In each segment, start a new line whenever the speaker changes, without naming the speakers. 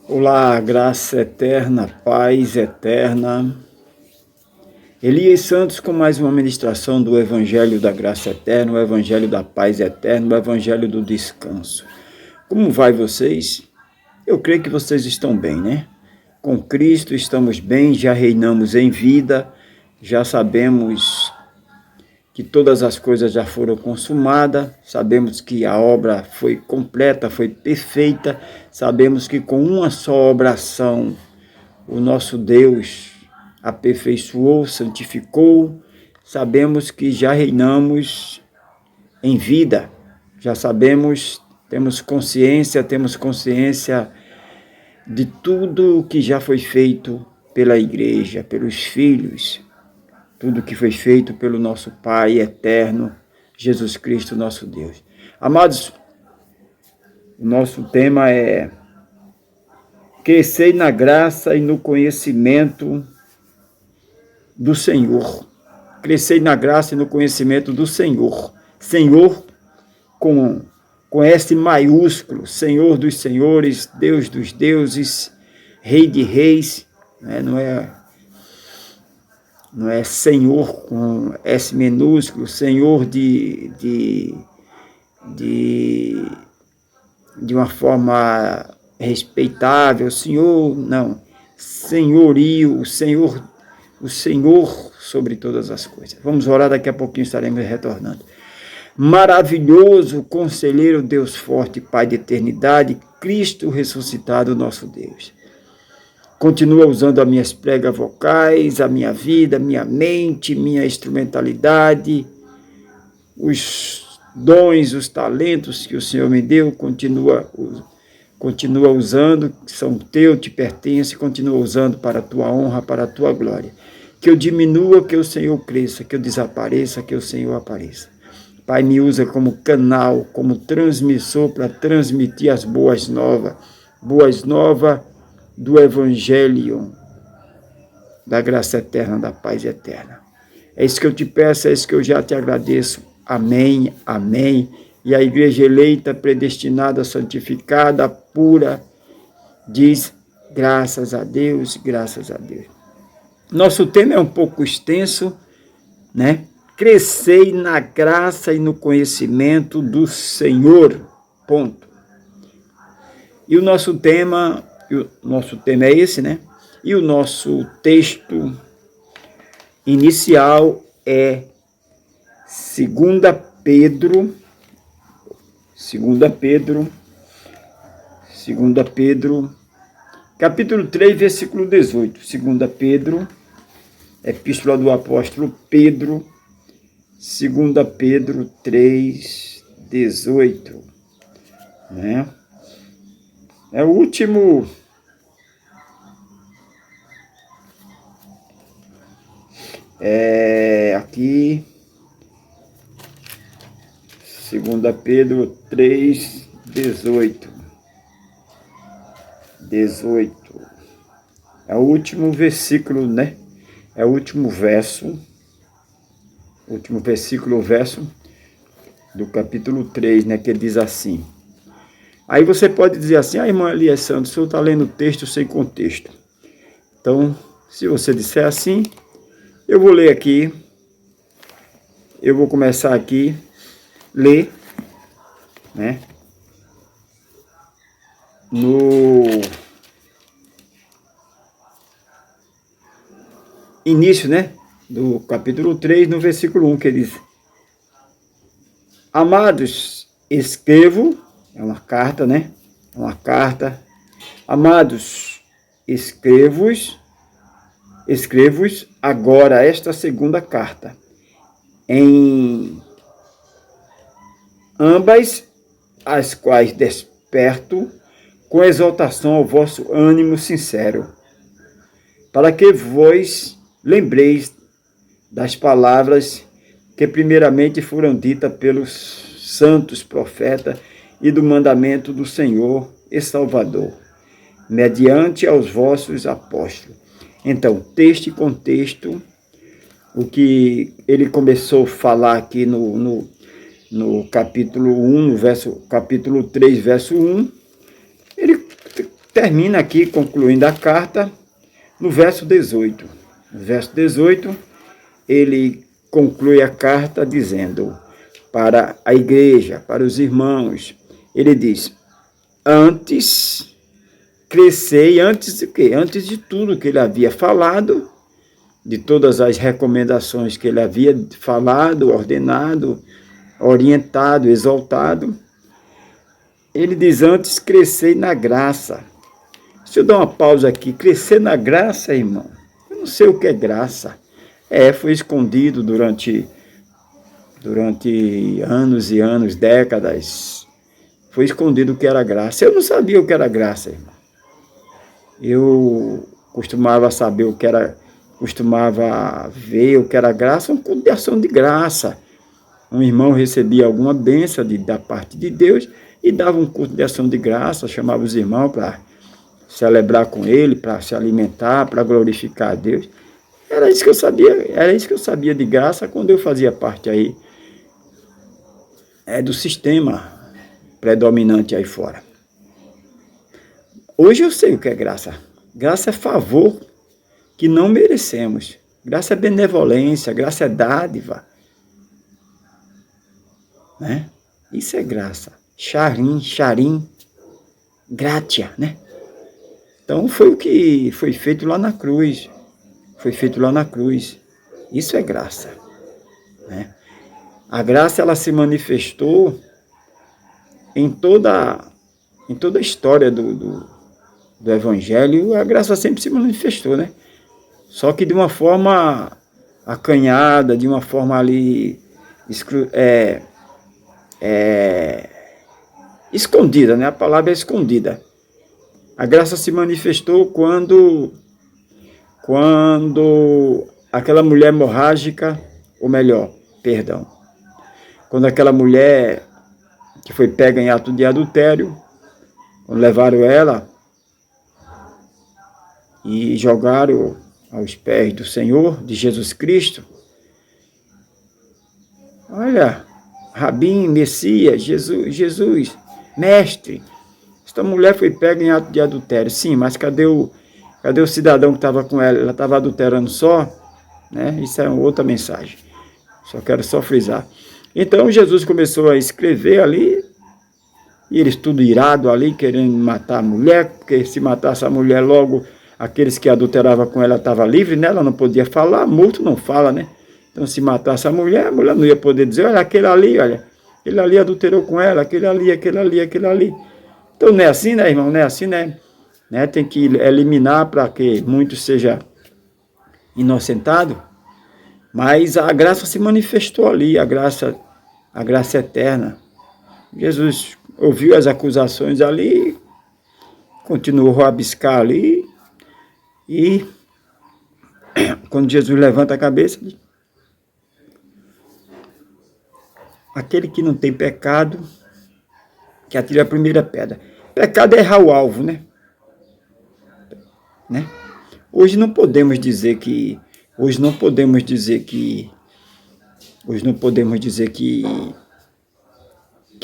Olá, graça eterna, paz eterna. Elias Santos com mais uma ministração do Evangelho da Graça Eterna, o Evangelho da Paz Eterna, o Evangelho do Descanso. Como vai vocês? Eu creio que vocês estão bem, né? Com Cristo estamos bem, já reinamos em vida, já sabemos que todas as coisas já foram consumadas, sabemos que a obra foi completa, foi perfeita, sabemos que com uma só oração o nosso Deus aperfeiçoou, santificou, sabemos que já reinamos em vida, já sabemos, temos consciência de tudo o que já foi feito pela igreja, pelos filhos, tudo que foi feito pelo nosso Pai eterno, Jesus Cristo, nosso Deus. Amados, o nosso tema é crescer na graça e no conhecimento do Senhor. Crescer na graça e no conhecimento do Senhor. Senhor com S maiúsculo, Senhor dos senhores, Deus dos deuses, Rei de reis, né? Não é Senhor com S minúsculo, Senhor de uma forma respeitável, Senhor, não, senhorio, o Senhor sobre todas as coisas. Vamos orar, daqui a pouquinho estaremos retornando. Maravilhoso, conselheiro, Deus forte, Pai de eternidade, Cristo ressuscitado, nosso Deus. Continua usando as minhas pregas vocais, a minha vida, minha mente, minha instrumentalidade, os dons, os talentos que o Senhor me deu, continua usando, que são teus, te pertencem, continua usando para a tua honra, para a tua glória. Que eu diminua, que o Senhor cresça, que eu desapareça, que o Senhor apareça. Pai, me usa como canal, como transmissor para transmitir as boas novas do Evangelho da graça eterna, da paz eterna. É isso que eu te peço, é isso que eu já te agradeço. Amém, amém. E a igreja eleita, predestinada, santificada, pura, diz graças a Deus, graças a Deus. Nosso tema é um pouco extenso, né? Crescei na graça e no conhecimento do Senhor, ponto. E o nosso tema é esse, né? E o nosso texto inicial é 2 Pedro, capítulo 3, versículo 18. 2 Pedro, epístola do apóstolo Pedro, 2 Pedro 3, 18. Né? É o último aqui, 2 Pedro 3, 18. É o último versículo, né? É o último verso do capítulo 3, né? Que diz assim. Aí você pode dizer assim, irmã Elias Santos, o senhor está lendo o texto sem contexto. Então, se você disser assim, eu vou ler aqui, eu vou começar aqui, ler, né? No início, né? Do capítulo 3, no versículo 1, que diz: Amados, escrevo, é uma carta, né? É uma carta. Amados, escrevo-vos agora esta segunda carta, em ambas as quais desperto com exaltação ao vosso ânimo sincero, para que vos lembreis das palavras que primeiramente foram ditas pelos santos profetas e do mandamento do Senhor e Salvador, mediante aos vossos apóstolos. Então, texto e contexto, o que ele começou a falar aqui no capítulo 1, capítulo 3, verso 1, ele termina aqui, concluindo a carta, no verso 18. No verso 18, ele conclui a carta dizendo para a igreja, para os irmãos, ele diz: antes crescei, antes de quê? Antes de tudo que ele havia falado, de todas as recomendações que ele havia falado, ordenado, orientado, exaltado, ele diz: antes crescei na graça. Deixa eu dar uma pausa aqui. Crescer na graça, irmão, eu não sei o que é graça. Foi escondido durante anos e anos, décadas. Foi escondido o que era graça. Eu não sabia o que era graça, irmão. Eu costumava saber o que era, costumava ver o que era graça, uma culto de ação de graça. Um irmão recebia alguma bênção da parte de Deus e dava um culto de ação de graça, chamava os irmãos para celebrar com ele, para se alimentar, para glorificar a Deus. Era isso que eu sabia de graça quando eu fazia parte aí do sistema predominante aí fora. Hoje eu sei o que é graça. Graça é favor que não merecemos. Graça é benevolência, graça é dádiva. Né? Isso é graça. Charim, gratia, né? Então foi o que foi feito lá na cruz. Foi feito lá na cruz. Isso é graça. Né? A graça, ela se manifestou em toda a história do Evangelho. A graça sempre se manifestou, né? Só que de uma forma acanhada, de uma forma ali escondida, né? A palavra é escondida. A graça se manifestou quando aquela mulher hemorrágica, ou melhor, perdão, quando aquela mulher que foi pega em ato de adultério, quando levaram ela e jogaram aos pés do Senhor, de Jesus Cristo. Olha, Rabim, Messias, Jesus, Mestre, esta mulher foi pega em ato de adultério. Sim, mas cadê o cidadão que estava com ela? Ela estava adulterando só? Né? Isso é outra mensagem. Só quero frisar. Então Jesus começou a escrever ali, e eles tudo irado ali, querendo matar a mulher, porque se matasse a mulher logo, aqueles que adulteravam com ela estavam livres, né? Ela não podia falar, morto não fala, né? Então se matasse a mulher não ia poder dizer: olha, aquele ali adulterou com ela, aquele ali. Então não é assim, né, irmão? Não é assim, né? Tem que eliminar para que muito seja inocentado. Mas a graça se manifestou ali, a graça eterna. Jesus ouviu as acusações ali, continuou a rabiscar ali, e quando Jesus levanta a cabeça, aquele que não tem pecado, que atire a primeira pedra. Pecado é errar o alvo, né? Hoje não podemos dizer que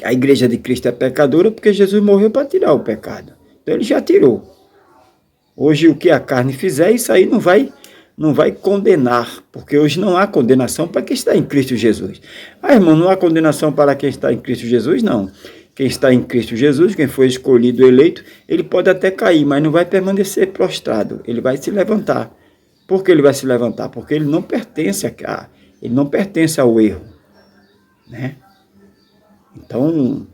a igreja de Cristo é pecadora, porque Jesus morreu para tirar o pecado. Então ele já tirou. Hoje o que a carne fizer, isso aí não vai condenar, porque hoje não há condenação para quem está em Cristo Jesus. Ah, irmão, não há condenação para quem está em Cristo Jesus? Não. Quem está em Cristo Jesus, quem foi escolhido, eleito, ele pode até cair, mas não vai permanecer prostrado. Ele vai se levantar. Por que ele vai se levantar? Porque ele não pertence ao erro. Né? Então,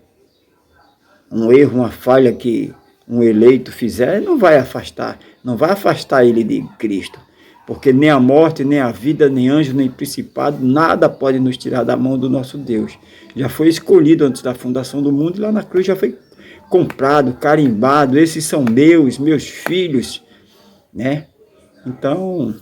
um erro, uma falha que um eleito fizer, não vai afastar ele de Cristo. Porque nem a morte, nem a vida, nem anjo, nem principado, nada pode nos tirar da mão do nosso Deus. Já foi escolhido antes da fundação do mundo, e lá na cruz já foi comprado, carimbado. Esses são meus filhos, né? Então,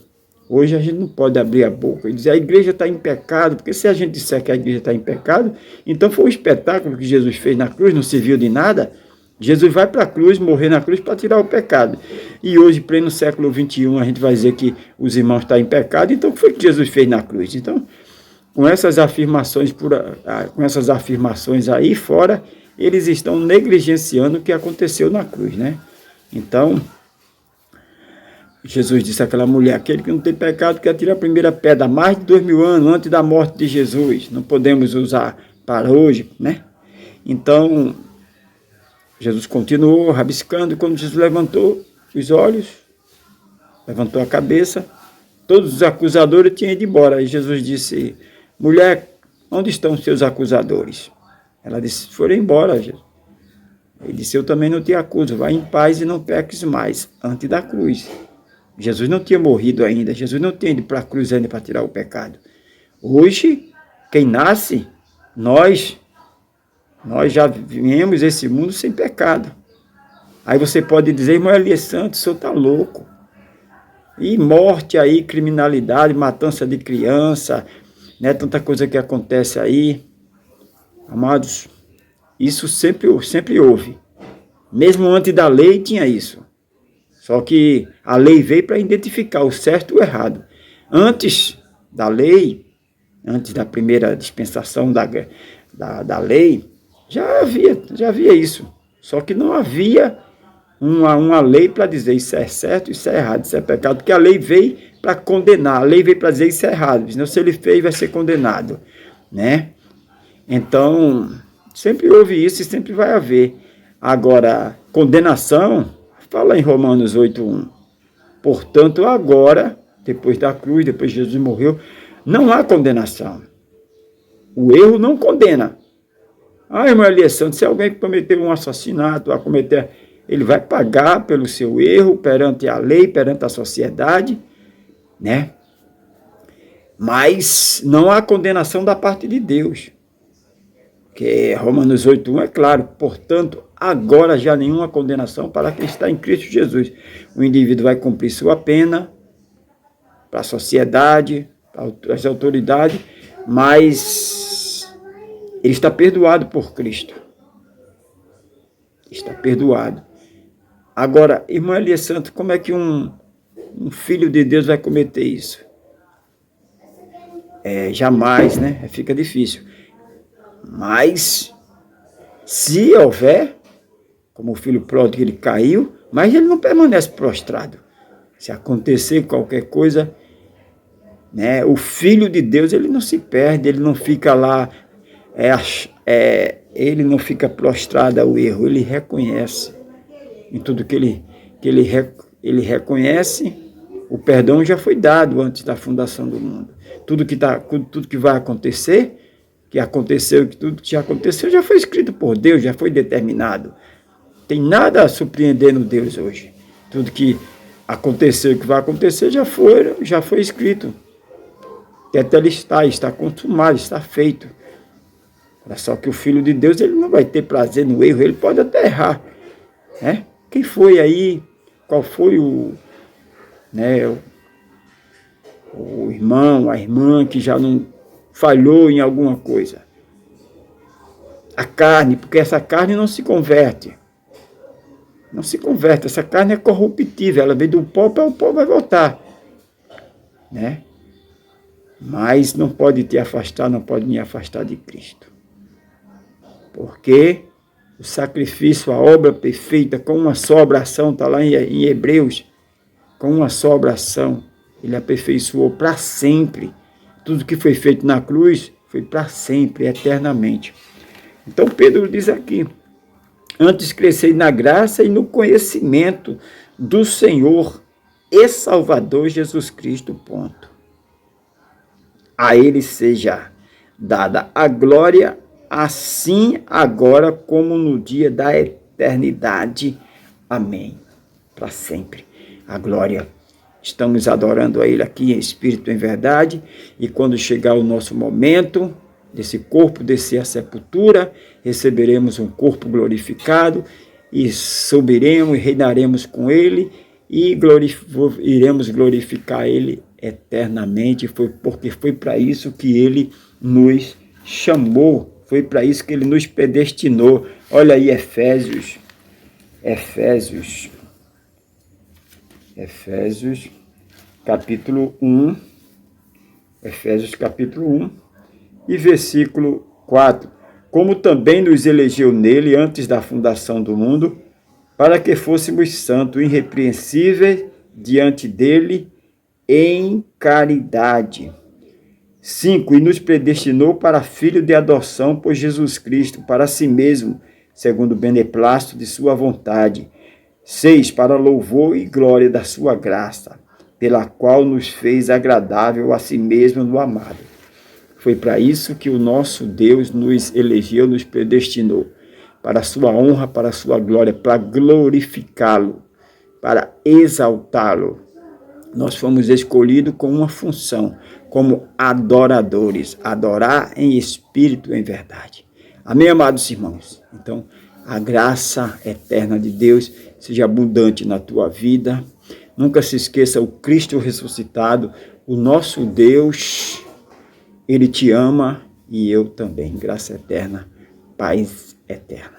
hoje a gente não pode abrir a boca e dizer: a igreja está em pecado, porque se a gente disser que a igreja está em pecado, então foi um espetáculo que Jesus fez na cruz, não serviu de nada. Jesus vai para a cruz, morrer na cruz para tirar o pecado. E hoje, pleno século XXI, a gente vai dizer que os irmãos estão em pecado. Então, o que foi que Jesus fez na cruz? Então, com essas afirmações aí fora, eles estão negligenciando o que aconteceu na cruz, né? Então, Jesus disse àquela mulher, aquele que não tem pecado quer tirar a primeira pedra, há mais de 2000 anos antes da morte de Jesus. Não podemos usar para hoje, né? Então, Jesus continuou rabiscando, e quando Jesus levantou os olhos, levantou a cabeça, todos os acusadores tinham ido embora. Aí Jesus disse, mulher, onde estão os seus acusadores? Ela disse, foram embora, Jesus. Ele disse, eu também não te acuso, vai em paz e não peques mais, antes da cruz. Jesus não tinha morrido ainda, Jesus não tinha ido para a cruz ainda para tirar o pecado. Hoje, quem nasce, nós já viemos esse mundo sem pecado. Aí você pode dizer, irmão Elias Santos, o senhor está louco. E morte aí, criminalidade, matança de criança, né, tanta coisa que acontece aí. Amados, isso sempre houve. Mesmo antes da lei tinha isso. Só que a lei veio para identificar o certo e o errado. Antes da lei, antes da primeira dispensação da lei, já havia isso. Só que não havia uma lei para dizer isso é certo, isso é errado, isso é pecado. Porque a lei veio para condenar, a lei veio para dizer isso é errado. Senão se ele fez, vai ser condenado, né? Então, sempre houve isso e sempre vai haver. Agora, condenação, fala em Romanos 8:1. Portanto, agora, depois da cruz, depois que Jesus morreu, não há condenação. O erro não condena. Ah, irmão Elias Santos, se alguém cometeu um assassinato, ele vai pagar pelo seu erro perante a lei, perante a sociedade, né? Mas não há condenação da parte de Deus. Que Romanos 8:1 é claro, portanto, agora já nenhuma condenação para quem está em Cristo Jesus. O indivíduo vai cumprir sua pena para a sociedade, para as autoridades, mas ele está perdoado por Cristo. Está perdoado. Agora, irmão Elias Santos, como é que um filho de Deus vai cometer isso? Jamais, né? Fica difícil. Mas, se houver, como o filho pródigo, ele caiu, mas ele não permanece prostrado. Se acontecer qualquer coisa, né, o filho de Deus, ele não se perde, ele não fica lá, ele não fica prostrado ao erro, ele reconhece. Em tudo que ele reconhece, o perdão já foi dado antes da fundação do mundo. Tudo que vai acontecer, que aconteceu, que tudo que já aconteceu, já foi escrito por Deus, já foi determinado. Tem nada surpreendendo Deus hoje. Tudo que aconteceu, que vai acontecer, já foi escrito. Até ele está consumado, está feito. Olha só que o Filho de Deus, ele não vai ter prazer no erro, ele pode até errar, né? Quem foi aí? Qual foi o irmão, a irmã que já não falhou em alguma coisa? A carne, porque essa carne não se converte. Não se converte, essa carne é corruptível, ela vem do pó para o pó vai voltar, né? Mas não pode te afastar, não pode me afastar de Cristo. Porque o sacrifício, a obra perfeita, com uma só oração, está lá em Hebreus, com uma só oração, ele aperfeiçoou para sempre. Tudo que foi feito na cruz foi para sempre, eternamente. Então Pedro diz aqui, antes crescei na graça e no conhecimento do Senhor e Salvador Jesus Cristo, ponto. A ele seja dada a glória, assim agora como no dia da eternidade. Amém. Para sempre. A glória. Estamos adorando a ele aqui em espírito e em verdade. E quando chegar o nosso momento desse corpo descer à sepultura, receberemos um corpo glorificado e subiremos e reinaremos com ele e iremos glorificar ele eternamente, porque foi para isso que ele nos chamou, foi para isso que ele nos predestinou. Olha aí Efésios capítulo 1, Efésios capítulo 1 e versículo 4. Como também nos elegeu nele antes da fundação do mundo, para que fôssemos santos, irrepreensíveis diante dele em caridade. 5. E nos predestinou para filho de adoção por Jesus Cristo, para si mesmo, segundo o beneplácito de sua vontade. 6. Para louvor e glória da sua graça, pela qual nos fez agradável a si mesmo no amado. Foi para isso que o nosso Deus nos elegeu, nos predestinou, para a sua honra, para a sua glória, para glorificá-lo, para exaltá-lo. Nós fomos escolhidos com uma função, como adoradores, adorar em espírito e em verdade. Amém, amados irmãos? Então, a graça eterna de Deus seja abundante na tua vida. Nunca se esqueça, o Cristo ressuscitado, o nosso Deus, Ele te ama e eu também. Graça eterna, paz eterna.